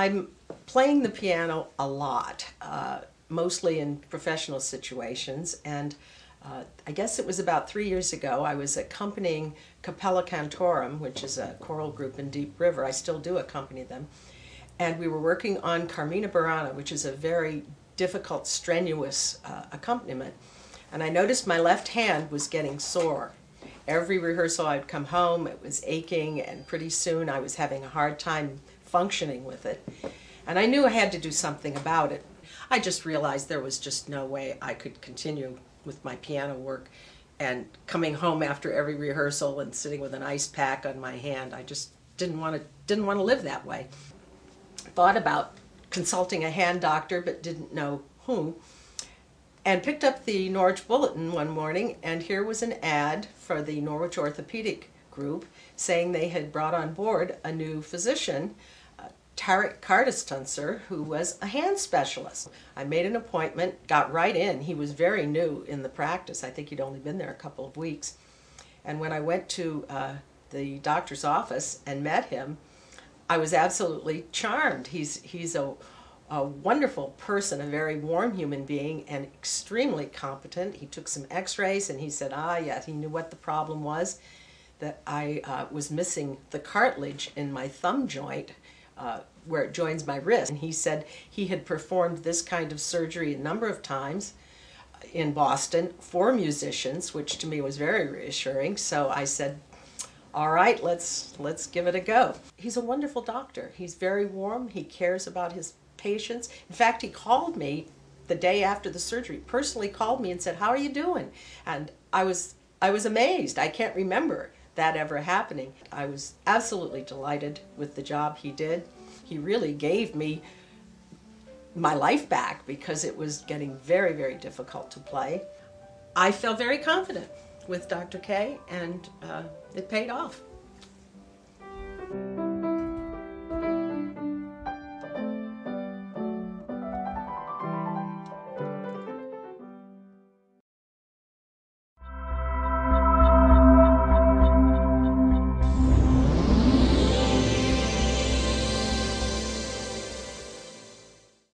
I'm playing the piano a lot, mostly in professional situations, and I guess it was about 3 years ago I was accompanying Capella Cantorum, which is a choral group in Deep River. I still do accompany them, and we were working on Carmina Burana, which is a very difficult, strenuous accompaniment, and I noticed my left hand was getting sore. Every rehearsal I'd come home, it was aching, and pretty soon I was having a hard time functioning with it. And I knew I had to do something about it. I just realized there was just no way I could continue with my piano work and coming home after every rehearsal and sitting with an ice pack on my hand. I just didn't want to live that way. Thought about consulting a hand doctor but didn't know whom. And picked up the Norwich Bulletin one morning, and here was an ad for the Norwich Orthopedic Group saying they had brought on board a new physician, Tarek Kardastunser, who was a hand specialist. I made an appointment, got right in. He was very new in the practice. I think he'd only been there a couple of weeks. And when I went to the doctor's office and met him, I was absolutely charmed. He's a wonderful person, a very warm human being, and extremely competent. He took some x-rays and he said, yeah, he knew what the problem was, that I was missing the cartilage in my thumb joint where it joins my wrist. And he said he had performed this kind of surgery a number of times in Boston for musicians, which to me was very reassuring. So I said, all right, let's give it a go. He's a wonderful doctor. He's very warm. He cares about his patients. In fact, he called me the day after the surgery, personally called me and said, how are you doing? And I was amazed. I can't remember that ever happening. I was absolutely delighted with the job he did. He really gave me my life back because it was getting very, very difficult to play. I felt very confident with Dr. K, and it paid off.